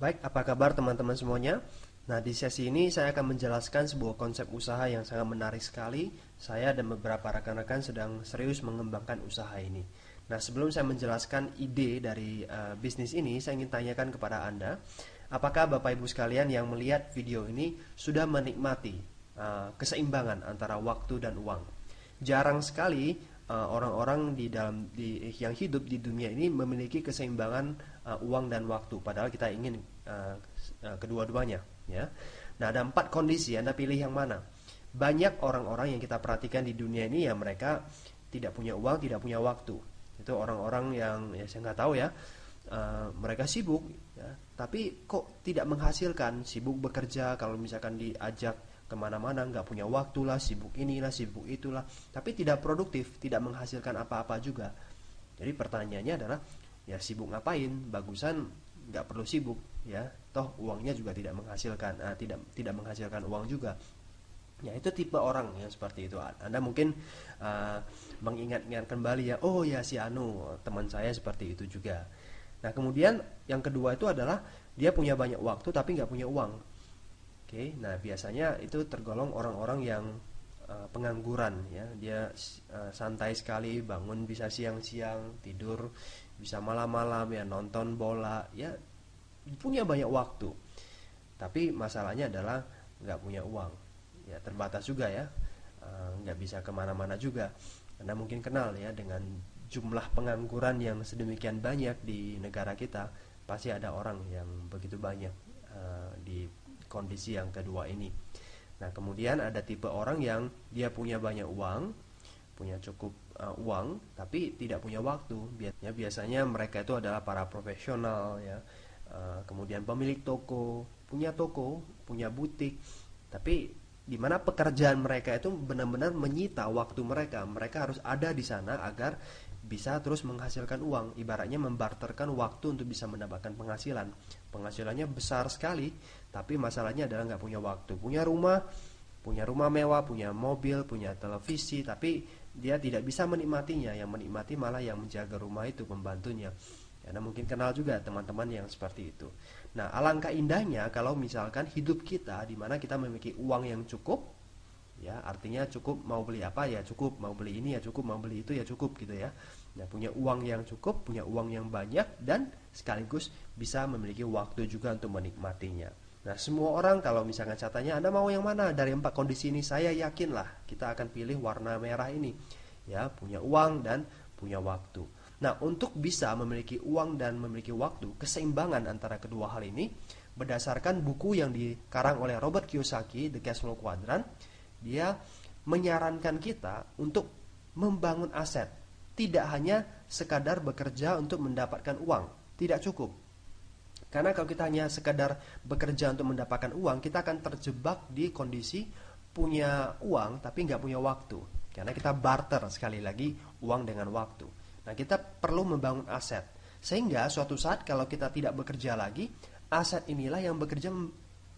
Baik, apa kabar teman-teman semuanya? Nah, di sesi ini saya akan menjelaskan sebuah konsep usaha yang sangat menarik sekali. Saya dan beberapa rekan-rekan sedang serius mengembangkan usaha ini. Nah, sebelum saya menjelaskan ide dari bisnis ini, saya ingin tanyakan kepada Anda, apakah Bapak Ibu sekalian yang melihat video ini sudah menikmati keseimbangan antara waktu dan uang? Jarang sekali orang-orang yang hidup di dunia ini memiliki keseimbangan uang dan waktu. Padahal kita ingin kedua-duanya, ya. Nah, ada 4 kondisi. Anda pilih yang mana? Banyak orang-orang yang kita perhatikan di dunia ini ya mereka tidak punya uang, tidak punya waktu. Itu orang-orang yang ya saya nggak tahu ya. Mereka sibuk, ya, tapi kok tidak menghasilkan. Sibuk bekerja, kalau misalkan diajak kemana-mana nggak punya waktu lah, sibuk inilah, sibuk itulah, tapi tidak produktif, tidak menghasilkan apa-apa juga. Jadi pertanyaannya adalah, ya sibuk ngapain? Bagusan nggak perlu sibuk, ya. Toh uangnya juga tidak menghasilkan, tidak menghasilkan uang juga. Ya itu tipe orang yang seperti itu. Anda mungkin mengingat-ingat kembali ya, oh ya si Anu teman saya seperti itu juga. Nah kemudian yang kedua itu adalah dia punya banyak waktu tapi nggak punya uang. Oke, nah biasanya itu tergolong orang-orang yang pengangguran ya. Dia santai sekali, bangun bisa siang-siang, tidur bisa malam-malam ya, nonton bola ya, punya banyak waktu. Tapi masalahnya adalah nggak punya uang. Ya terbatas juga ya, nggak bisa kemana-mana juga. Anda mungkin kenal ya dengan jumlah pengangguran yang sedemikian banyak di negara kita. Pasti ada orang yang begitu banyak di kondisi yang kedua ini. Nah kemudian ada tipe orang yang dia punya banyak uang, punya cukup uang, tapi tidak punya waktu. Biasanya mereka itu adalah para profesional ya, kemudian pemilik toko, punya butik, tapi di mana pekerjaan mereka itu benar-benar menyita waktu mereka. Mereka harus ada di sana agar bisa terus menghasilkan uang. Ibaratnya membarterkan waktu untuk bisa mendapatkan penghasilan. Penghasilannya besar sekali, tapi masalahnya adalah nggak punya waktu. Punya rumah mewah, punya mobil, punya televisi, tapi dia tidak bisa menikmatinya. Yang menikmati malah yang menjaga rumah itu, pembantunya. Anda mungkin kenal juga teman-teman yang seperti itu. Nah, alangkah indahnya kalau misalkan hidup kita di mana kita memiliki uang yang cukup, ya, artinya cukup mau beli apa ya cukup, mau beli ini ya cukup, mau beli itu ya cukup gitu ya. Nah, punya uang yang cukup, punya uang yang banyak dan sekaligus bisa memiliki waktu juga untuk menikmatinya. Nah, semua orang kalau misalkan saya tanya, Anda mau yang mana dari 4 kondisi ini? Saya yakinlah kita akan pilih warna merah ini. Ya, punya uang dan punya waktu. Nah, untuk bisa memiliki uang dan memiliki waktu, keseimbangan antara kedua hal ini, berdasarkan buku yang dikarang oleh Robert Kiyosaki, The Cash Flow Quadrant, dia menyarankan kita untuk membangun aset. Tidak hanya sekadar bekerja untuk mendapatkan uang, tidak cukup. Karena kalau kita hanya sekadar bekerja untuk mendapatkan uang, kita akan terjebak di kondisi punya uang tapi nggak punya waktu. Karena kita barter sekali lagi uang dengan waktu. Nah, kita perlu membangun aset. Sehingga suatu saat kalau kita tidak bekerja lagi, aset inilah yang bekerja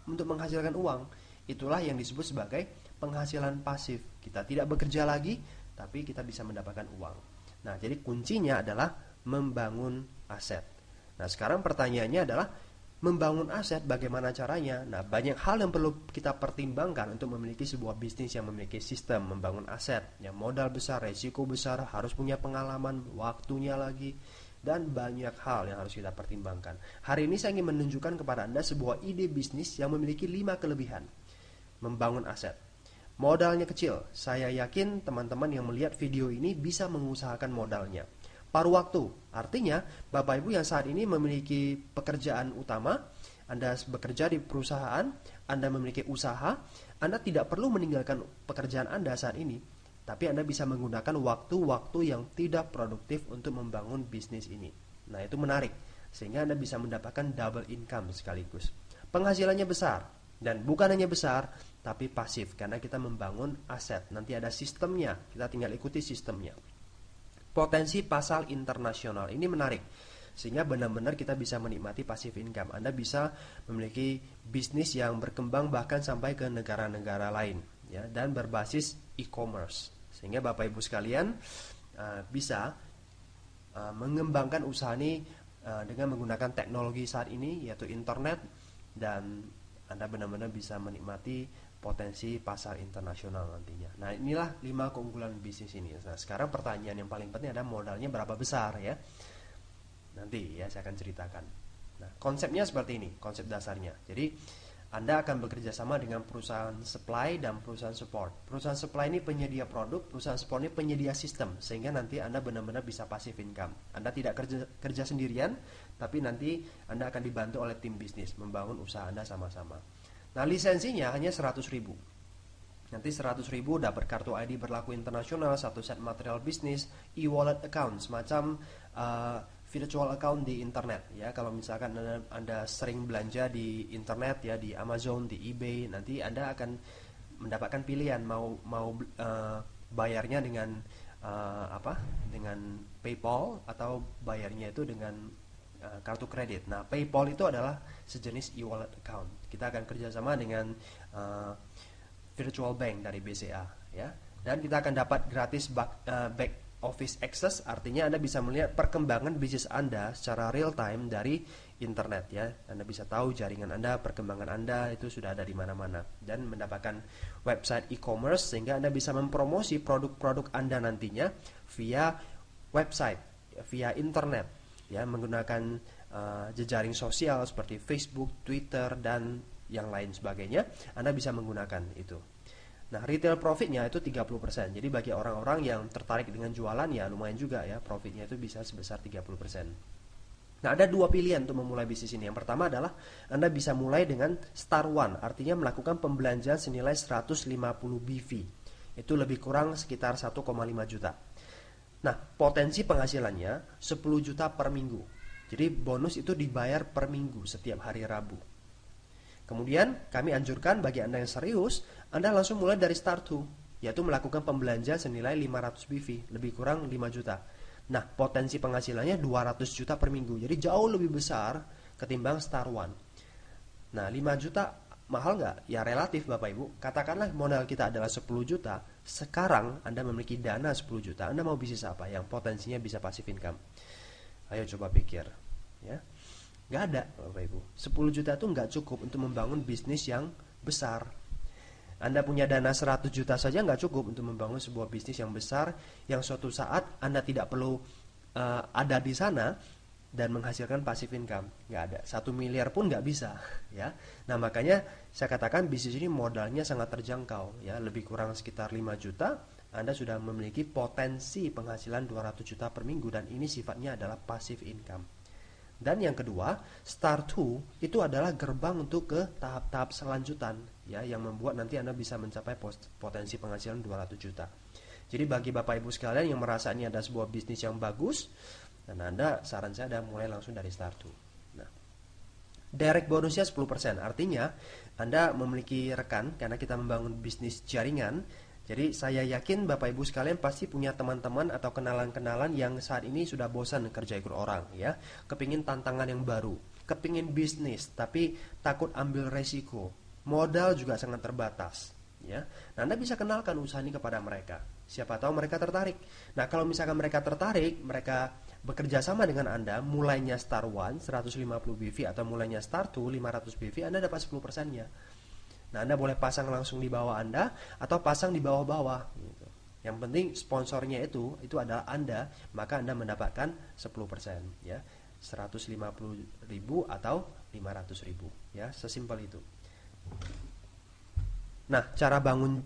untuk menghasilkan uang. Itulah yang disebut sebagai penghasilan pasif. Kita tidak bekerja lagi, tapi kita bisa mendapatkan uang. Nah, jadi kuncinya adalah membangun aset. Nah, sekarang pertanyaannya adalah membangun aset bagaimana caranya? Nah, banyak hal yang perlu kita pertimbangkan untuk memiliki sebuah bisnis yang memiliki sistem membangun aset. Yang modal besar, resiko besar, harus punya pengalaman, waktunya lagi, dan banyak hal yang harus kita pertimbangkan. Hari ini saya ingin menunjukkan kepada Anda sebuah ide bisnis yang memiliki 5 kelebihan membangun aset. Modalnya kecil. Saya yakin teman-teman yang melihat video ini bisa mengusahakan modalnya. Paruh waktu, artinya Bapak Ibu yang saat ini memiliki pekerjaan utama, Anda bekerja di perusahaan, Anda memiliki usaha, Anda tidak perlu meninggalkan pekerjaan Anda saat ini, tapi Anda bisa menggunakan waktu-waktu yang tidak produktif untuk membangun bisnis ini. Nah, itu menarik, sehingga Anda bisa mendapatkan double income sekaligus. Penghasilannya besar, dan bukan hanya besar, tapi pasif, karena kita membangun aset. Nanti ada sistemnya, kita tinggal ikuti sistemnya. Potensi pasar internasional ini menarik, sehingga benar-benar kita bisa menikmati passive income. Anda bisa memiliki bisnis yang berkembang bahkan sampai ke negara-negara lain, ya, dan berbasis e-commerce, sehingga Bapak Ibu sekalian bisa mengembangkan usaha ini dengan menggunakan teknologi saat ini yaitu internet, dan Anda benar-benar bisa menikmati potensi pasar internasional nantinya. Nah, inilah 5 keunggulan bisnis ini. Nah, sekarang pertanyaan yang paling penting adalah modalnya berapa besar ya. Nanti ya saya akan ceritakan. Nah, konsepnya seperti ini, konsep dasarnya. Jadi Anda akan bekerja sama dengan perusahaan supply dan perusahaan support. Perusahaan supply ini penyedia produk, perusahaan support ini penyedia sistem, sehingga nanti Anda benar-benar bisa passive income. Anda tidak kerja sendirian, tapi nanti Anda akan dibantu oleh tim bisnis membangun usaha Anda sama-sama. Nah, lisensinya hanya 100.000. Nanti 100.000 dapat kartu ID berlaku internasional, satu set material bisnis, e-wallet account, semacam virtual account di internet ya. Kalau misalkan anda sering belanja di internet ya, di Amazon, di eBay, nanti Anda akan mendapatkan pilihan mau bayarnya dengan dengan PayPal atau bayarnya itu dengan kartu kredit. Nah, PayPal itu adalah sejenis e-wallet account. Kita akan kerjasama dengan virtual bank dari BCA ya, dan kita akan dapat gratis back office access, artinya Anda bisa melihat perkembangan bisnis Anda secara real time dari internet ya. Anda bisa tahu jaringan Anda, perkembangan Anda itu sudah ada di mana-mana, dan mendapatkan website e-commerce sehingga Anda bisa mempromosi produk-produk Anda nantinya via website, via internet ya, menggunakan jejaring sosial seperti Facebook, Twitter, dan yang lain sebagainya. Anda bisa menggunakan itu. Nah, retail profitnya itu 30%. Jadi bagi orang-orang yang tertarik dengan jualan ya lumayan juga ya, profitnya itu bisa sebesar 30%. Nah, ada 2 pilihan untuk memulai bisnis ini. Yang pertama adalah Anda bisa mulai dengan Star One, artinya melakukan pembelanjaan senilai 150 BV. Itu lebih kurang sekitar 1,5 juta. Nah, potensi penghasilannya 10 juta per minggu. Jadi bonus itu dibayar per minggu setiap hari Rabu. Kemudian kami anjurkan bagi Anda yang serius, Anda langsung mulai dari Start 2, yaitu melakukan pembelanjaan senilai 500 BV, lebih kurang 5 juta. Nah, potensi penghasilannya 200 juta per minggu, jadi jauh lebih besar ketimbang Star One. Nah, 5 juta mahal nggak? Ya relatif Bapak Ibu. Katakanlah modal kita adalah 10 juta, sekarang Anda memiliki dana 10 juta, Anda mau bisnis apa yang potensinya bisa passive income? Ayo coba pikir ya. Nggak ada Bapak Ibu. 10 juta itu nggak cukup untuk membangun bisnis yang besar. Anda punya dana 100 juta saja nggak cukup untuk membangun sebuah bisnis yang besar, yang suatu saat Anda tidak perlu ada di sana dan menghasilkan passive income. Nggak ada. 1 miliar pun nggak bisa ya. Nah, makanya saya katakan bisnis ini modalnya sangat terjangkau ya, lebih kurang sekitar 5 juta Anda sudah memiliki potensi penghasilan 200 juta per minggu, dan ini sifatnya adalah passive income. Dan yang kedua, Start 2 itu adalah gerbang untuk ke tahap-tahap selanjutan ya, yang membuat nanti Anda bisa mencapai potensi penghasilan 200 juta. Jadi bagi Bapak Ibu sekalian yang merasa ini ada sebuah bisnis yang bagus, dan Anda, saran saya adalah mulai langsung dari Start 2. Nah, direct bonusnya 10%, artinya Anda memiliki rekan, karena kita membangun bisnis jaringan. Jadi saya yakin Bapak Ibu sekalian pasti punya teman-teman atau kenalan-kenalan yang saat ini sudah bosan kerja ikut orang ya, kepingin tantangan yang baru, kepingin bisnis tapi takut ambil resiko, modal juga sangat terbatas ya. Nah, Anda bisa kenalkan usaha ini kepada mereka, siapa tahu mereka tertarik. Nah, kalau misalkan mereka tertarik, mereka bekerja sama dengan Anda, mulainya Star 1 150 BV atau mulainya Start 2 500 BV, Anda dapat 10%-nya. Nah, Anda boleh pasang langsung di bawah Anda atau pasang di bawah-bawah gitu. Yang penting sponsornya itu adalah Anda, maka Anda mendapatkan 10% ya. 150.000 atau 500.000 ya, sesimpel itu. Nah, cara bangun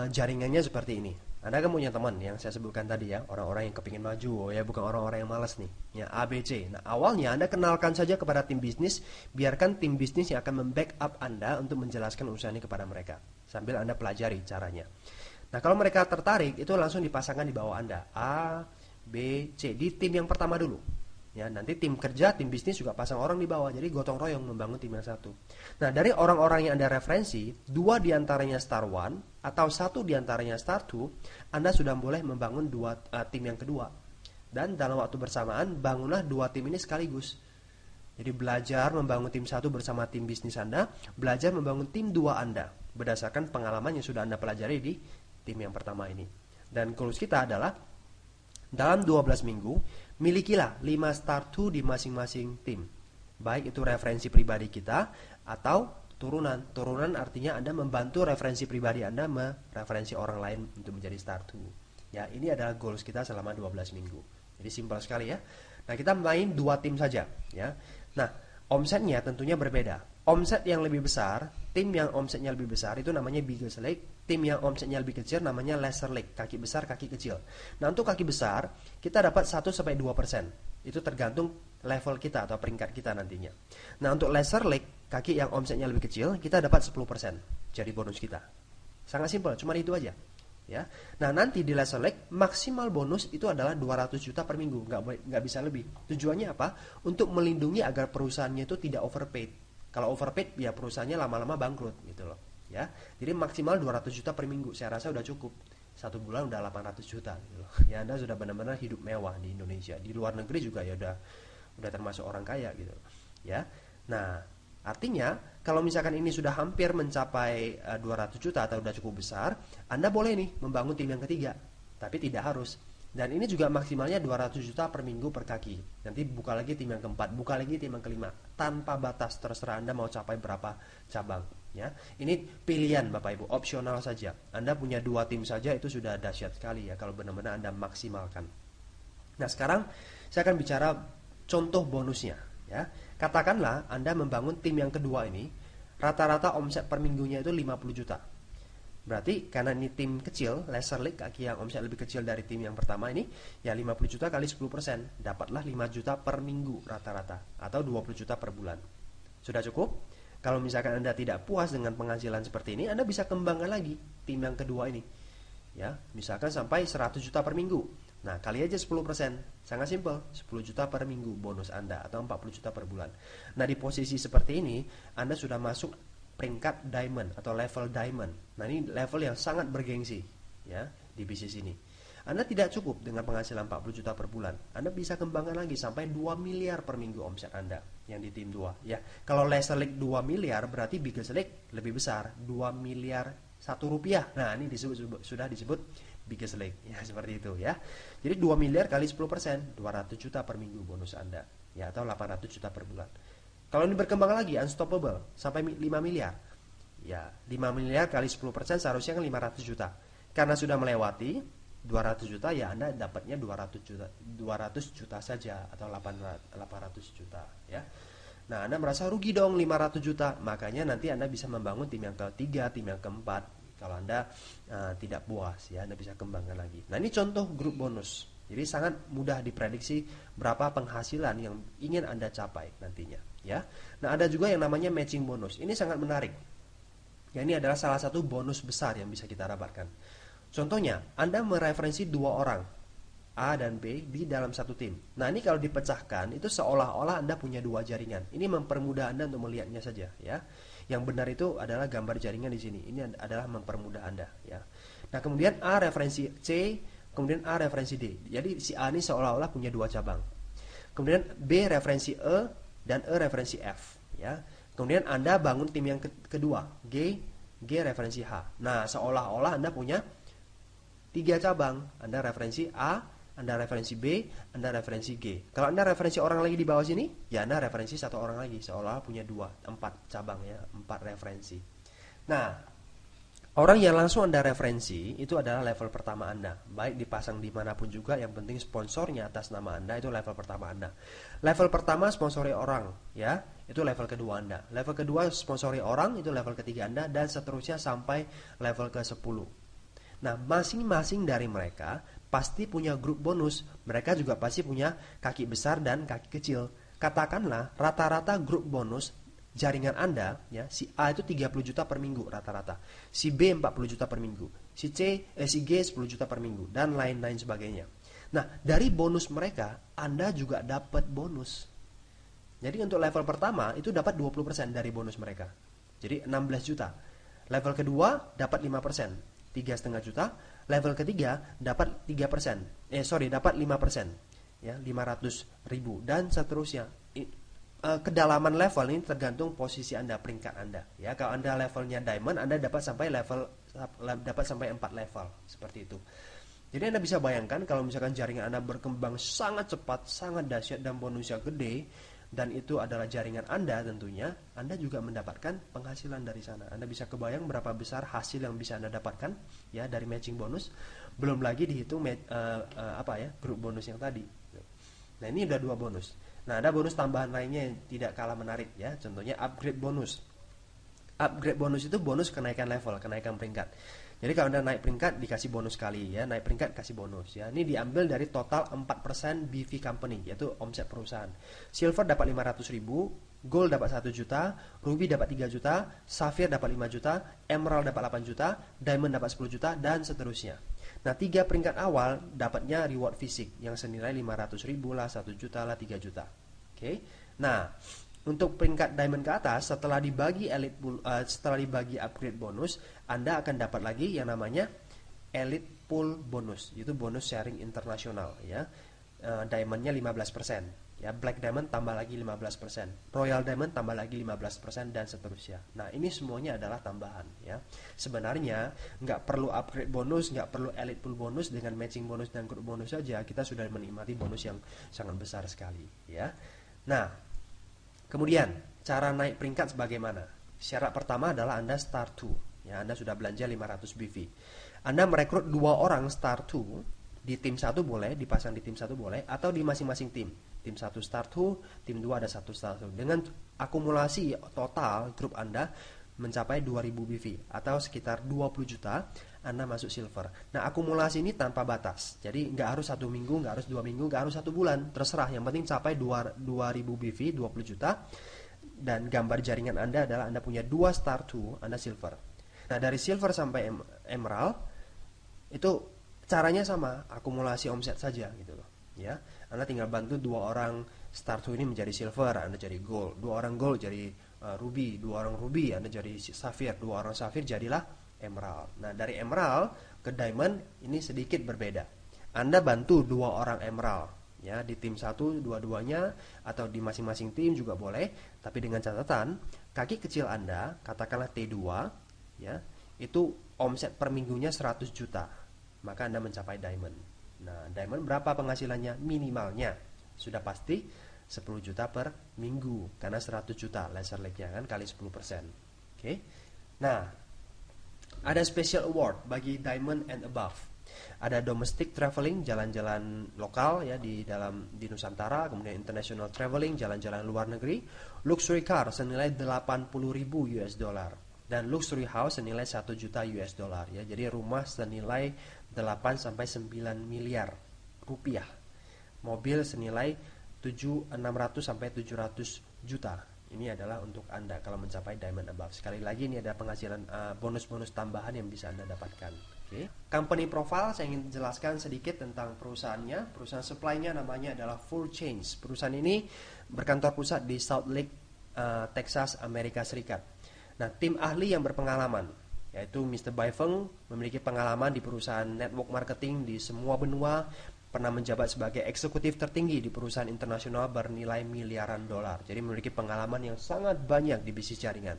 jaringannya seperti ini. Anda kan punya teman yang saya sebutkan tadi ya, orang-orang yang kepingin maju ya, bukan orang-orang yang malas nih ya, ABC. Nah, awalnya Anda kenalkan saja kepada tim bisnis, biarkan tim bisnis yang akan membackup Anda untuk menjelaskan usaha ini kepada mereka, sambil Anda pelajari caranya. Nah, kalau mereka tertarik, itu langsung dipasangkan di bawah Anda, A, B, C, di tim yang pertama dulu ya. Nanti tim kerja, tim bisnis juga pasang orang di bawah, jadi gotong royong membangun tim yang satu. Nah, dari orang-orang yang Anda referensi, 2 diantaranya Star 1 atau 1 diantaranya Star 2, Anda sudah boleh membangun tim yang kedua. Dan dalam waktu bersamaan, bangunlah 2 tim ini sekaligus. Jadi belajar membangun tim 1 bersama tim bisnis Anda, belajar membangun tim 2 Anda, berdasarkan pengalaman yang sudah Anda pelajari di tim yang pertama ini. Dan goals kita adalah dalam 12 minggu, milikilah 5 star 2 di masing-masing tim. Baik itu referensi pribadi kita atau turunan. Turunan artinya Anda membantu referensi pribadi Anda mereferensi orang lain untuk menjadi star 2. Ya, ini adalah goals kita selama 12 minggu. Jadi simpel sekali ya. Nah, kita main 2 tim saja ya. Nah, omsetnya tentunya berbeda. Omset yang lebih besar, tim yang omsetnya lebih besar itu namanya biggest leg. Tim yang omsetnya lebih kecil namanya lesser leg, kaki besar, kaki kecil. Nah, untuk kaki besar, kita dapat 1-2%. Itu tergantung level kita atau peringkat kita nantinya. Nah, untuk lesser leg, kaki yang omsetnya lebih kecil, kita dapat 10% jadi bonus kita. Sangat simpel, cuma itu aja. Ya. Nah, nanti di lesser leg maksimal bonus itu adalah 200 juta per minggu, nggak bisa lebih. Tujuannya apa? Untuk melindungi agar perusahaannya itu tidak overpaid. Kalau overpaid ya perusahaannya lama-lama bangkrut gitu loh. Ya. Jadi maksimal 200 juta per minggu. Saya rasa udah cukup. 1 bulan udah 800 juta gitu loh. Ya, Anda sudah benar-benar hidup mewah di Indonesia. Di luar negeri juga ya udah termasuk orang kaya gitu. Ya. Nah, artinya kalau misalkan ini sudah hampir mencapai 200 juta atau sudah cukup besar, Anda boleh nih membangun tim yang ketiga. Tapi tidak harus. Dan ini juga maksimalnya 200 juta per minggu per kaki. Nanti buka lagi tim yang keempat, buka lagi tim yang kelima. Tanpa batas, terserah Anda mau capai berapa cabang. Ya. Ini pilihan Bapak Ibu, opsional saja. Anda punya 2 tim saja itu sudah dahsyat sekali ya kalau benar-benar Anda maksimalkan. Nah, sekarang saya akan bicara contoh bonusnya. Ya. Katakanlah Anda membangun tim yang kedua ini, rata-rata omset per minggunya itu 50 juta. Berarti karena ini tim kecil, lesser leg, kaki yang omset lebih kecil dari tim yang pertama ini, ya 50 juta kali 10%, dapatlah 5 juta per minggu rata-rata, atau 20 juta per bulan. Sudah cukup? Kalau misalkan Anda tidak puas dengan penghasilan seperti ini, Anda bisa kembangkan lagi tim yang kedua ini. Ya, misalkan sampai 100 juta per minggu. Nah, kali aja 10%. Sangat simpel, 10 juta per minggu bonus Anda atau 40 juta per bulan. Nah, di posisi seperti ini, Anda sudah masuk peringkat diamond atau level diamond. Nah, ini level yang sangat bergengsi ya di bisnis ini. Anda tidak cukup dengan penghasilan 40 juta per bulan. Anda bisa kembangkan lagi sampai 2 miliar per minggu omset Anda yang di tim 2 ya. Kalau lesser leg 2 miliar berarti biggest leg lebih besar, 2 miliar 1 rupiah. Nah, ini sudah disebut biggest leg ya, seperti itu ya. Jadi 2 miliar kali 10%, 200 juta per minggu bonus Anda ya, atau 800 juta per bulan. Kalau ini berkembang lagi unstoppable sampai 5 miliar. Ya, 5 miliar kali 10% seharusnya kan 500 juta. Karena sudah melewati 200 juta ya Anda dapatnya 200 juta saja atau 800 juta ya. Nah, Anda merasa rugi dong 500 juta. Makanya nanti Anda bisa membangun tim yang ketiga, tim yang keempat. Kalau Anda tidak puas ya, Anda bisa kembangkan lagi. Nah, ini contoh grup bonus. Jadi sangat mudah diprediksi berapa penghasilan yang ingin Anda capai nantinya ya. Nah, ada juga yang namanya matching bonus. Ini sangat menarik. Ya, ini adalah salah satu bonus besar yang bisa kita dapatkan. Contohnya, Anda mereferensi 2 orang A dan B di dalam satu tim. Nah, ini kalau dipecahkan itu seolah-olah Anda punya 2 jaringan. Ini mempermudah Anda untuk melihatnya saja ya. Yang benar itu adalah gambar jaringan di sini. Ini adalah mempermudah Anda ya. Nah, kemudian A referensi C, kemudian A referensi D. Jadi si A ini seolah-olah punya 2 cabang. Kemudian B referensi E dan E referensi F ya. Kemudian Anda bangun tim yang kedua, G referensi H. Nah, seolah-olah Anda punya 3 cabang. Anda referensi A, Anda referensi B, Anda referensi G. Kalau Anda referensi orang lagi di bawah sini, ya Anda referensi 1 orang lagi, seolah-olah punya 4 cabang ya, 4 referensi. Nah, orang yang langsung Anda referensi itu adalah level pertama Anda. Baik dipasang dimanapun juga, yang penting sponsornya atas nama Anda itu level pertama Anda. Level pertama sponsori orang, ya itu level kedua Anda. Level kedua sponsori orang itu level ketiga Anda, dan seterusnya sampai level ke-10. Nah, masing-masing dari mereka pasti punya grup bonus. Mereka juga pasti punya kaki besar dan kaki kecil. Katakanlah rata-rata grup bonus jaringan Anda ya, si A itu 30 juta per minggu rata-rata, si B 40 juta per minggu, si G 10 juta per minggu, dan lain-lain sebagainya. Nah, dari bonus mereka Anda juga dapat bonus. Jadi untuk level pertama itu dapat 20% dari bonus mereka. Jadi 16 juta. Level kedua dapat 5%, 3,5 juta. Level ketiga dapat 3%. Dapat 5%. Ya, 500.000 dan seterusnya. Kedalaman level ini tergantung posisi Anda, peringkat Anda. Ya, kalau Anda levelnya diamond, Anda dapat sampai 4 level seperti itu. Jadi Anda bisa bayangkan kalau misalkan jaringan Anda berkembang sangat cepat, sangat dahsyat dan bonusnya gede, dan itu adalah jaringan Anda tentunya, Anda juga mendapatkan penghasilan dari sana. Anda bisa kebayang berapa besar hasil yang bisa Anda dapatkan ya dari matching bonus. Belum lagi dihitung grup bonus yang tadi. Nah, ini udah 2 bonus. Nah, ada bonus tambahan lainnya yang tidak kalah menarik ya. Contohnya upgrade bonus. Upgrade bonus itu bonus kenaikan level, kenaikan peringkat. Jadi kalau Anda naik peringkat dikasih bonus kali ya, naik peringkat kasih bonus ya. Ini diambil dari total 4% BV company, yaitu omset perusahaan. Silver dapat 500.000, Gold dapat 1 juta, Ruby dapat 3 juta, Sapphire dapat 5 juta, Emerald dapat 8 juta, Diamond dapat 10 juta, dan seterusnya. Nah, 3 peringkat awal dapatnya reward fisik yang senilai 500.000 lah, 1 juta lah, 3 juta. Oke. Nah, untuk peringkat diamond ke atas, setelah dibagi upgrade bonus, Anda akan dapat lagi yang namanya elite pool bonus, itu bonus sharing internasional ya. Diamondnya 15%, ya, black diamond tambah lagi 15%, royal diamond tambah lagi 15%, dan seterusnya. Nah, ini semuanya adalah tambahan ya. Sebenarnya nggak perlu upgrade bonus, nggak perlu elite pool bonus, dengan matching bonus dan group bonus saja kita sudah menikmati bonus yang sangat besar sekali ya. Nah, kemudian, cara naik peringkat sebagaimana? Syarat pertama adalah Anda Star 2. Ya, Anda sudah belanja 500 BV. Anda merekrut 2 orang Star 2 di tim 1 boleh, dipasang di tim 1 boleh, atau di masing-masing tim. Tim 1 Star 2, tim 2 ada 1 Star 2. Dengan akumulasi total grup Anda mencapai 2000 BV atau sekitar 20 juta, Anda masuk silver. Nah, akumulasi ini tanpa batas. Jadi nggak harus 1 minggu, nggak harus 2 minggu, nggak harus 1 bulan, terserah. Yang penting capai 2000 BV, 20 juta. Dan gambar jaringan Anda adalah Anda punya 2 Star 2, Anda silver. Nah, dari silver sampai emerald itu caranya sama, akumulasi omset saja gitu loh. Ya, Anda tinggal bantu 2 orang Star 2 ini menjadi silver, Anda jadi gold. 2 orang gold jadi ruby, 2 orang ruby Anda jadi sapphire, 2 orang sapphire jadilah emerald. Nah, dari emerald ke diamond ini sedikit berbeda. Anda bantu 2 orang emerald ya, di tim 1 dua-duanya atau di masing-masing tim juga boleh, tapi dengan catatan kaki kecil Anda, katakanlah T2 ya, itu omset per minggunya 100 juta. Maka Anda mencapai diamond. Nah, diamond berapa penghasilannya? Minimalnya sudah pasti 10 juta per minggu, karena 100 juta laser leg-nya kan kali 10%. Oke. Nah, ada special award bagi diamond and above. Ada domestic traveling, jalan-jalan lokal ya di Nusantara, kemudian international traveling, jalan-jalan luar negeri, luxury car senilai 80.000 US dollar, dan luxury house senilai 1 juta US dollar ya. Jadi rumah senilai 8 sampai 9 miliar rupiah. Mobil senilai 600 sampai 700 juta. Ini adalah untuk Anda kalau mencapai diamond above. Sekali lagi, ini ada penghasilan bonus-bonus tambahan yang bisa Anda dapatkan. Okay. Company profile, saya ingin jelaskan sedikit tentang perusahaannya. Perusahaan supply-nya namanya adalah Full Change. Perusahaan ini berkantor pusat di Salt Lake, Texas, Amerika Serikat. Nah, tim ahli yang berpengalaman, yaitu Mr. Bai Feng, memiliki pengalaman di perusahaan network marketing di semua benua, pernah menjabat sebagai eksekutif tertinggi di perusahaan internasional bernilai miliaran dolar. Jadi memiliki pengalaman yang sangat banyak di bisnis jaringan.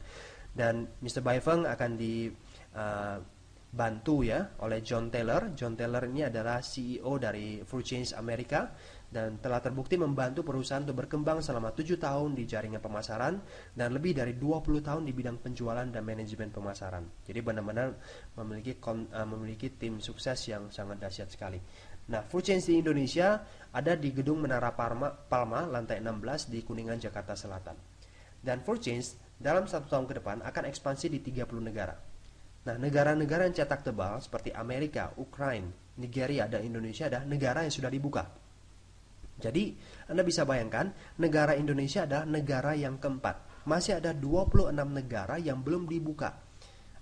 Dan Mr. Bai Feng akan dibantu ya oleh John Taylor. John Taylor ini adalah CEO dari Full Change Amerika dan telah terbukti membantu perusahaan untuk berkembang selama 7 tahun di jaringan pemasaran dan lebih dari 20 tahun di bidang penjualan dan manajemen pemasaran. Jadi benar-benar memiliki tim sukses yang sangat dahsyat sekali. Nah, Full Change di Indonesia ada di Gedung Menara Palma, lantai 16 di Kuningan, Jakarta Selatan. Dan Full Change dalam 1 tahun ke depan akan ekspansi di 30 negara. Nah, negara-negara yang cetak tebal seperti Amerika, Ukraina, Nigeria, dan Indonesia adalah negara yang sudah dibuka. Jadi, Anda bisa bayangkan, negara Indonesia adalah negara yang keempat. Masih ada 26 negara yang belum dibuka.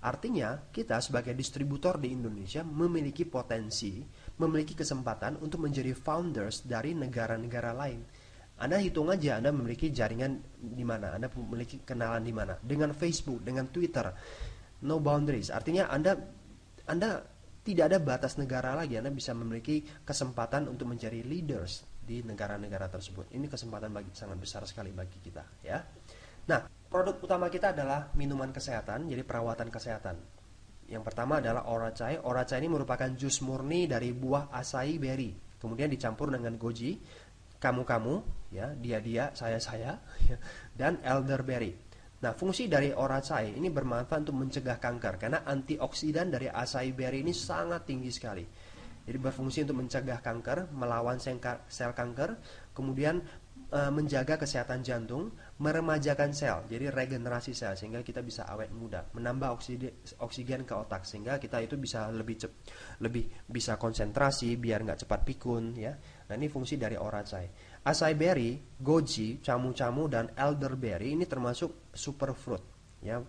Artinya, kita sebagai distributor di Indonesia memiliki potensi, memiliki kesempatan untuk menjadi founders dari negara-negara lain. Anda hitung aja, Anda memiliki jaringan di mana, Anda memiliki kenalan di mana. Dengan Facebook, dengan Twitter, no boundaries. Artinya Anda tidak ada batas negara lagi. Anda bisa memiliki kesempatan untuk menjadi leaders di negara-negara tersebut. Ini kesempatan sangat besar sekali bagi kita ya. Nah, produk utama kita adalah minuman kesehatan, jadi perawatan kesehatan. Yang pertama adalah Orachai. Orachai ini merupakan jus murni dari buah acai berry, kemudian dicampur dengan goji, kamu-kamu, ya, dia-dia, saya-saya, ya, dan elderberry. Nah, fungsi dari Orachai ini bermanfaat untuk mencegah kanker karena antioksidan dari acai berry ini sangat tinggi sekali. Jadi berfungsi untuk mencegah kanker, melawan sel kanker, kemudian menjaga kesehatan jantung, meremajakan sel, jadi regenerasi sel sehingga kita bisa awet muda, menambah oksigen ke otak sehingga kita itu bisa lebih bisa konsentrasi biar nggak cepat pikun, ya. Nah, ini fungsi dari Orachai. Acai berry, goji, camu-camu, dan elderberry ini termasuk superfruit, ya,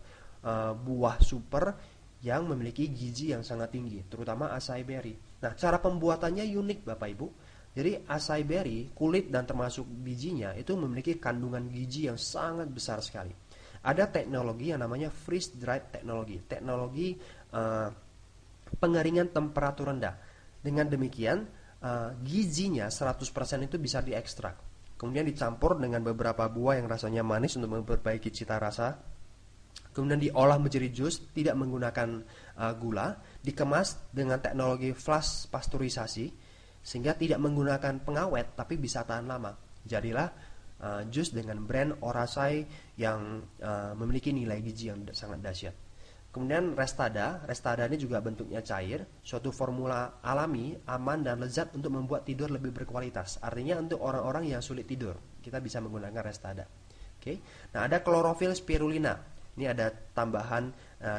buah super yang memiliki gizi yang sangat tinggi, terutama acai berry. Nah, cara pembuatannya unik, Bapak Ibu. Jadi acai berry, kulit dan termasuk bijinya itu memiliki kandungan gizi yang sangat besar sekali. Ada teknologi yang namanya freeze dried teknologi, teknologi pengeringan temperatur rendah. Dengan demikian gizinya 100% itu bisa diekstrak. Kemudian dicampur dengan beberapa buah yang rasanya manis untuk memperbaiki cita rasa. Kemudian diolah menjadi jus, tidak menggunakan gula, dikemas dengan teknologi flash pasteurisasi sehingga tidak menggunakan pengawet tapi bisa tahan lama. Jadilah jus dengan brand Orachai yang memiliki nilai gizi yang sangat dahsyat. Kemudian Restada ini juga bentuknya cair, suatu formula alami, aman dan lezat untuk membuat tidur lebih berkualitas. Artinya untuk orang-orang yang sulit tidur, kita bisa menggunakan Restada. Oke. Nah, ada klorofil spirulina. Ini ada tambahan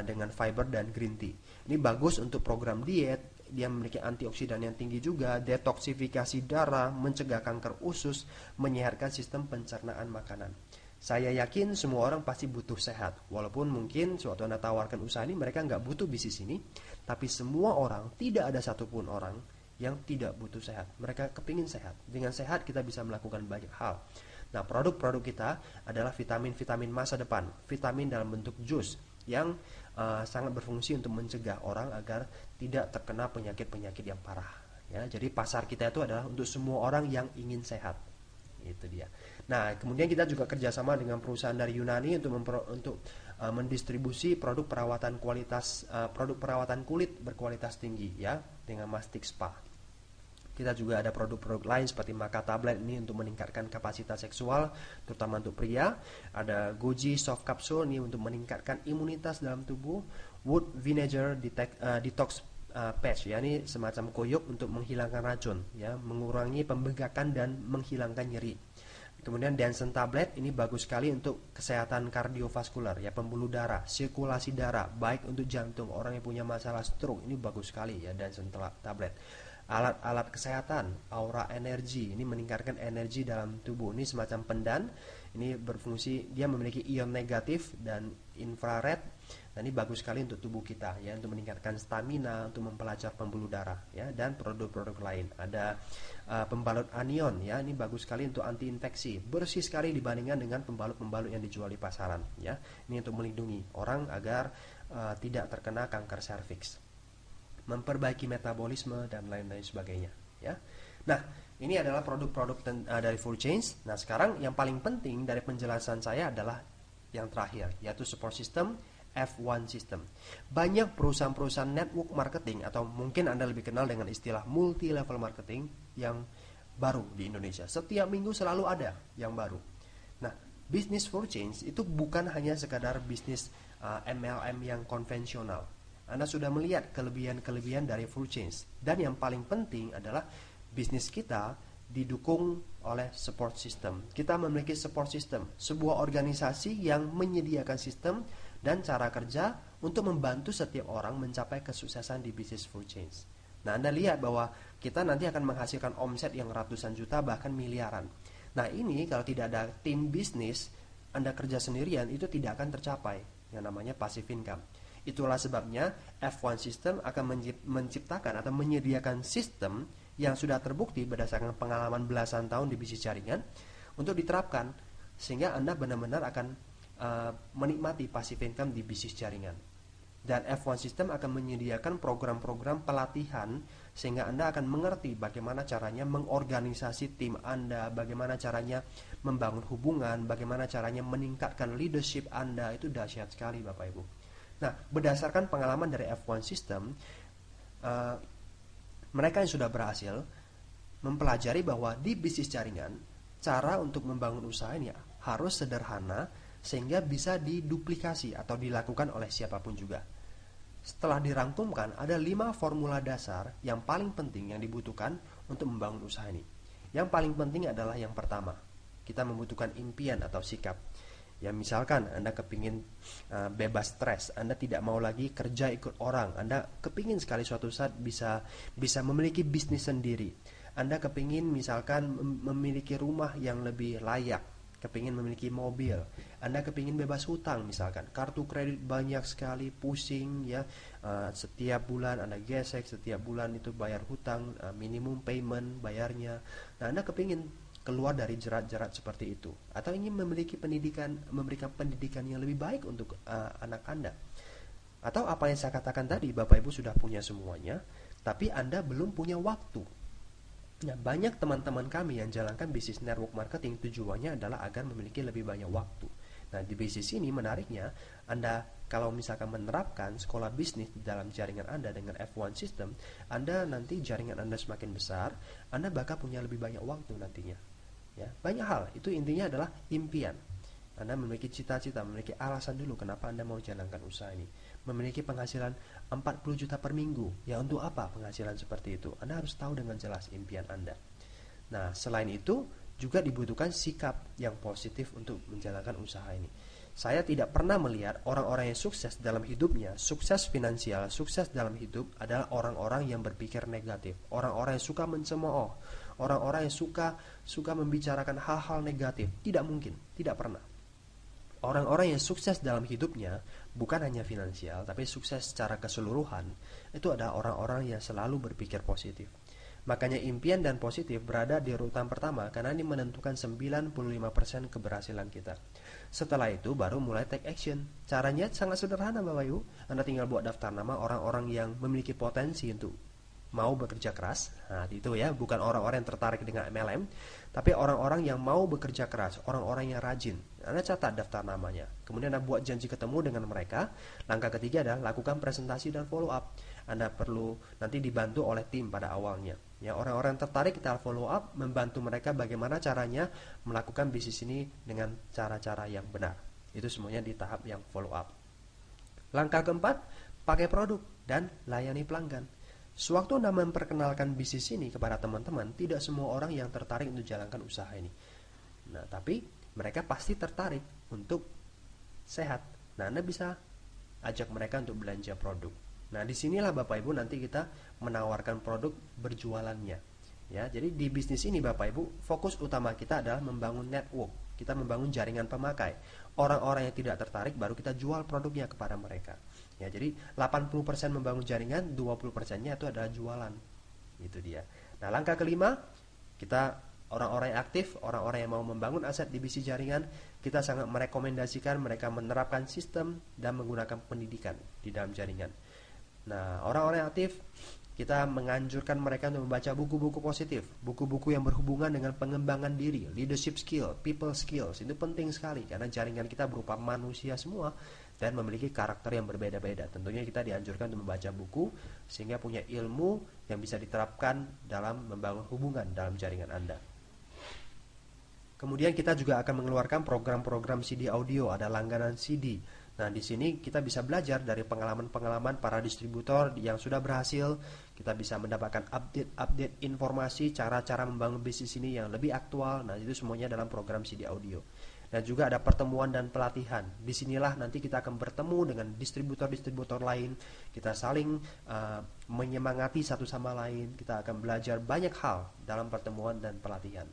dengan fiber dan green tea. Ini bagus untuk program diet. Dia memiliki antioksidan yang tinggi juga, detoksifikasi darah, mencegah kanker usus, menyehatkan sistem pencernaan makanan. Saya yakin semua orang pasti butuh sehat. Walaupun mungkin suatu Anda tawarkan usaha ini, mereka nggak butuh bisnis ini. Tapi semua orang, tidak ada satupun orang yang tidak butuh sehat. Mereka kepingin sehat. Dengan sehat kita bisa melakukan banyak hal. Nah, produk-produk kita adalah vitamin-vitamin masa depan. Vitamin dalam bentuk jus yang sangat berfungsi untuk mencegah orang agar tidak terkena penyakit-penyakit yang parah. Ya, jadi pasar kita itu adalah untuk semua orang yang ingin sehat. Itu dia. Nah, kemudian kita juga kerjasama dengan perusahaan dari Yunani untuk mendistribusi produk perawatan kulit berkualitas tinggi, ya, dengan Mastic Spa. Kita juga ada produk-produk lain seperti Maca Tablet ini untuk meningkatkan kapasitas seksual, terutama untuk pria. Ada Goji Soft Capsule ini untuk meningkatkan imunitas dalam tubuh. Wood Vinegar Detox Patch, ya, ini semacam koyok untuk menghilangkan racun, ya, mengurangi pembegakan dan menghilangkan nyeri. Kemudian Dansen Tablet ini bagus sekali untuk kesehatan kardiovaskular, ya, pembuluh darah, sirkulasi darah, baik untuk jantung. Orang yang punya masalah stroke ini bagus sekali, ya, Dansen Tablet. Alat-alat kesehatan, aura energi, ini meningkatkan energi dalam tubuh. Ini semacam pendan, ini berfungsi, dia memiliki ion negatif dan infrared. Nah, ini bagus sekali untuk tubuh kita, ya, untuk meningkatkan stamina, untuk mempelajari pembuluh darah, ya, dan produk-produk lain. Ada pembalut anion, ya, ini bagus sekali untuk anti infeksi, bersih sekali dibandingkan dengan pembalut-pembalut yang dijual di pasaran, ya. Ini untuk melindungi orang agar tidak terkena kanker serviks, memperbaiki metabolisme dan lain-lain sebagainya, ya. Nah, ini adalah produk-produk dari Full Change. Nah, sekarang yang paling penting dari penjelasan saya adalah yang terakhir, yaitu support system, F1 system. Banyak perusahaan-perusahaan network marketing atau mungkin Anda lebih kenal dengan istilah multi level marketing yang baru di Indonesia. Setiap minggu selalu ada yang baru. Nah, bisnis Full Change itu bukan hanya sekadar bisnis MLM yang konvensional. Anda sudah melihat kelebihan-kelebihan dari Full Change. Dan yang paling penting adalah bisnis kita didukung oleh support system. Kita memiliki support system, sebuah organisasi yang menyediakan sistem dan cara kerja untuk membantu setiap orang mencapai kesuksesan di bisnis Full Change. Nah, Anda lihat bahwa kita nanti akan menghasilkan omset yang ratusan juta bahkan miliaran. Nah, ini kalau tidak ada tim bisnis, Anda kerja sendirian itu tidak akan tercapai yang namanya passive income. Itulah sebabnya F1 System akan menciptakan atau menyediakan sistem yang sudah terbukti berdasarkan pengalaman belasan tahun di bisnis jaringan untuk diterapkan sehingga Anda benar-benar akan menikmati passive income di bisnis jaringan. Dan F1 System akan menyediakan program-program pelatihan sehingga Anda akan mengerti bagaimana caranya mengorganisasi tim Anda, bagaimana caranya membangun hubungan, bagaimana caranya meningkatkan leadership Anda. Itu dahsyat sekali, Bapak Ibu. Nah, berdasarkan pengalaman dari F1 System, eh, mereka yang sudah berhasil mempelajari bahwa di bisnis jaringan, cara untuk membangun usaha ini harus sederhana sehingga bisa diduplikasi atau dilakukan oleh siapapun juga. Setelah dirangkumkan, ada 5 formula dasar yang paling penting yang dibutuhkan untuk membangun usaha ini. Yang paling penting adalah yang pertama, kita membutuhkan impian atau sikap. Ya, misalkan Anda kepingin bebas stres, Anda tidak mau lagi kerja ikut orang, Anda kepingin sekali suatu saat bisa memiliki bisnis sendiri. Anda kepingin misalkan memiliki rumah yang lebih layak, kepingin memiliki mobil, Anda kepingin bebas hutang misalkan, kartu kredit banyak sekali, pusing ya, setiap bulan Anda gesek, setiap bulan itu bayar hutang, minimum payment bayarnya. Nah, Anda kepingin keluar dari jerat-jerat seperti itu, atau ingin memberikan pendidikan yang lebih baik untuk anak Anda, atau apa yang saya katakan tadi, Bapak Ibu sudah punya semuanya, tapi Anda belum punya waktu. Nah, banyak teman-teman kami yang jalankan bisnis network marketing tujuannya adalah agar memiliki lebih banyak waktu. Nah, di bisnis ini menariknya, Anda kalau misalkan menerapkan sekolah bisnis di dalam jaringan Anda dengan F1 System, Anda nanti jaringan Anda semakin besar, Anda bakal punya lebih banyak waktu nantinya. Ya, banyak hal, itu intinya adalah impian. Anda memiliki cita-cita, memiliki alasan dulu kenapa Anda mau jalankan usaha ini. Memiliki penghasilan 40 juta per minggu. Ya, untuk apa penghasilan seperti itu? Anda harus tahu dengan jelas impian Anda. Nah, selain itu juga dibutuhkan sikap yang positif untuk menjalankan usaha ini. Saya tidak pernah melihat orang-orang yang sukses dalam hidupnya, sukses finansial, sukses dalam hidup adalah orang-orang yang berpikir negatif, orang-orang yang suka mencemooh, orang-orang yang suka membicarakan hal-hal negatif. Tidak mungkin, tidak pernah. Orang-orang yang sukses dalam hidupnya bukan hanya finansial, tapi sukses secara keseluruhan, itu adalah orang-orang yang selalu berpikir positif. Makanya impian dan positif berada di urutan pertama karena ini menentukan 95% keberhasilan kita. Setelah itu baru mulai take action. Caranya sangat sederhana Bapak Ibu. Anda tinggal buat daftar nama orang-orang yang memiliki potensi untuk mau bekerja keras. Nah, itu ya, bukan orang-orang yang tertarik dengan MLM, tapi orang-orang yang mau bekerja keras, orang-orang yang rajin. Anda catat daftar namanya. Kemudian Anda buat janji ketemu dengan mereka. Langkah ketiga adalah lakukan presentasi dan follow up. Anda perlu nanti dibantu oleh tim pada awalnya. Ya, orang-orang yang tertarik kita follow up, membantu mereka bagaimana caranya melakukan bisnis ini dengan cara-cara yang benar. Itu semuanya di tahap yang follow up. Langkah keempat, pakai produk dan layani pelanggan. Sewaktu Anda memperkenalkan bisnis ini kepada teman-teman, tidak semua orang yang tertarik untuk jalankan usaha ini. Nah, tapi mereka pasti tertarik untuk sehat. Nah, Anda bisa ajak mereka untuk belanja produk. Nah, disinilah Bapak Ibu nanti kita menawarkan produk berjualannya. Ya, jadi di bisnis ini Bapak Ibu, fokus utama kita adalah membangun network. Kita membangun jaringan pemakai. Orang-orang yang tidak tertarik baru kita jual produknya kepada mereka. Ya, jadi 80% membangun jaringan, 20%-nya itu adalah jualan. Itu dia. Nah, langkah kelima, kita orang-orang yang aktif, orang-orang yang mau membangun aset di bisnis jaringan, kita sangat merekomendasikan mereka menerapkan sistem dan menggunakan pendidikan di dalam jaringan. Nah, orang-orang yang aktif, kita menganjurkan mereka untuk membaca buku-buku positif, buku-buku yang berhubungan dengan pengembangan diri, leadership skill, people skills. Itu penting sekali karena jaringan kita berupa manusia semua dan memiliki karakter yang berbeda-beda. Tentunya kita dianjurkan untuk membaca buku sehingga punya ilmu yang bisa diterapkan dalam membangun hubungan dalam jaringan Anda. Kemudian kita juga akan mengeluarkan program-program CD audio, ada langganan CD. Nah, di sini kita bisa belajar dari pengalaman-pengalaman para distributor yang sudah berhasil. Kita bisa mendapatkan update informasi, cara-cara membangun bisnis ini yang lebih aktual. Nah, itu semuanya dalam program CD audio. Dan juga ada pertemuan dan pelatihan. Disinilah nanti kita akan bertemu dengan distributor-distributor lain. Kita saling menyemangati satu sama lain. Kita akan belajar banyak hal dalam pertemuan dan pelatihan.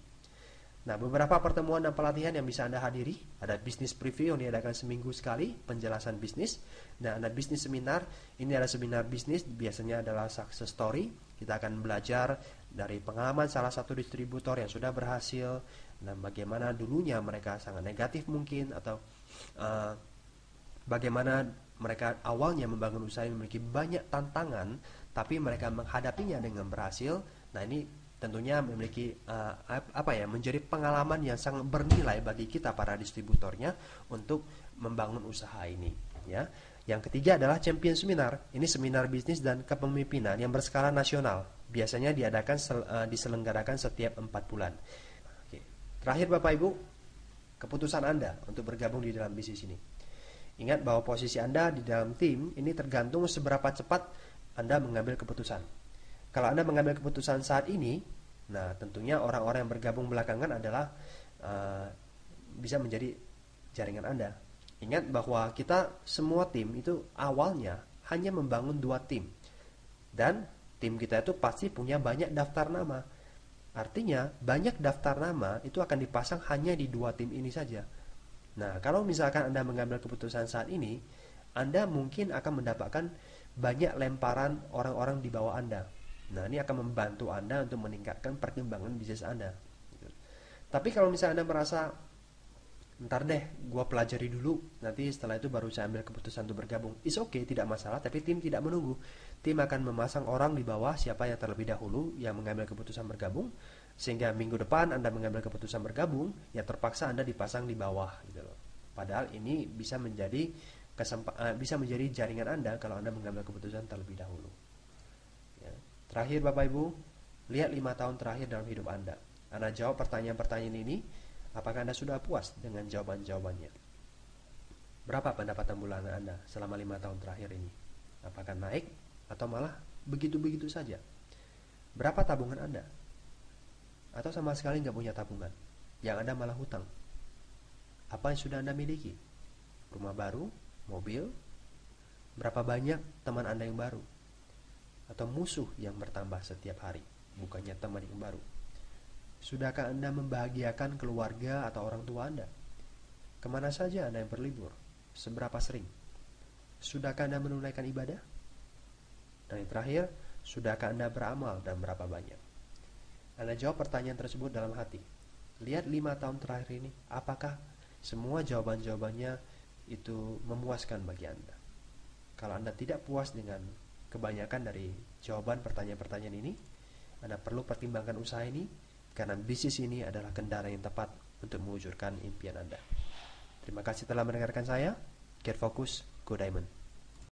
Nah, beberapa pertemuan dan pelatihan yang bisa Anda hadiri, ada bisnis preview yang diadakan seminggu sekali, penjelasan bisnis. Nah, ada bisnis seminar, ini adalah seminar bisnis, biasanya adalah success story. Kita akan belajar dari pengalaman salah satu distributor yang sudah berhasil, dan bagaimana dulunya mereka sangat negatif mungkin, atau bagaimana mereka awalnya membangun usaha yang memiliki banyak tantangan, tapi mereka menghadapinya dengan berhasil. Nah, ini tentunya memiliki menjadi pengalaman yang sangat bernilai bagi kita para distributornya untuk membangun usaha ini, ya. Yang ketiga adalah Champion Seminar. Ini seminar bisnis dan kepemimpinan yang berskala nasional. Biasanya diselenggarakan setiap 4 bulan. Oke. Terakhir Bapak Ibu, keputusan Anda untuk bergabung di dalam bisnis ini. Ingat bahwa posisi Anda di dalam tim ini tergantung seberapa cepat Anda mengambil keputusan. Kalau Anda mengambil keputusan saat ini, nah tentunya orang-orang yang bergabung belakangan adalah bisa menjadi jaringan Anda. Ingat bahwa kita semua tim itu awalnya hanya membangun 2 tim. Dan tim kita itu pasti punya banyak daftar nama. Artinya banyak daftar nama itu akan dipasang hanya di 2 tim ini saja. Nah, kalau misalkan Anda mengambil keputusan saat ini, Anda mungkin akan mendapatkan banyak lemparan orang-orang di bawah Anda. Nah, ini akan membantu Anda untuk meningkatkan perkembangan bisnis Anda. Tapi kalau misalnya Anda merasa, ntar deh, gua pelajari dulu, nanti setelah itu baru saya ambil keputusan untuk bergabung. It's okay, tidak masalah, tapi tim tidak menunggu. Tim akan memasang orang di bawah siapa yang terlebih dahulu yang mengambil keputusan bergabung, sehingga minggu depan Anda mengambil keputusan bergabung, ya terpaksa Anda dipasang di bawah gitu loh. Padahal ini bisa menjadi jaringan Anda kalau Anda mengambil keputusan terlebih dahulu. Ya. Terakhir Bapak Ibu, lihat 5 tahun terakhir dalam hidup Anda. Anda jawab pertanyaan-pertanyaan ini, apakah Anda sudah puas dengan jawaban-jawabannya? Berapa pendapatan bulanan Anda selama 5 tahun terakhir ini? Apakah naik atau malah begitu-begitu saja? Berapa tabungan Anda? Atau sama sekali nggak punya tabungan, yang Anda malah hutang? Apa yang sudah Anda miliki? Rumah baru, mobil? Berapa banyak teman Anda yang baru? Atau musuh yang bertambah setiap hari, bukannya teman yang baru? Sudahkah Anda membahagiakan keluarga atau orang tua Anda? Kemana saja Anda yang berlibur? Seberapa sering? Sudahkah Anda menunaikan ibadah? Dan yang terakhir, sudahkah Anda beramal dan berapa banyak? Anda jawab pertanyaan tersebut dalam hati. Lihat 5 tahun terakhir ini, apakah semua jawaban-jawabannya itu memuaskan bagi Anda? Kalau Anda tidak puas dengan kebanyakan dari jawaban pertanyaan-pertanyaan ini, Anda perlu pertimbangkan usaha ini, karena bisnis ini adalah kendaraan yang tepat untuk mewujudkan impian Anda. Terima kasih telah mendengarkan saya. Get Focus, Go Diamond.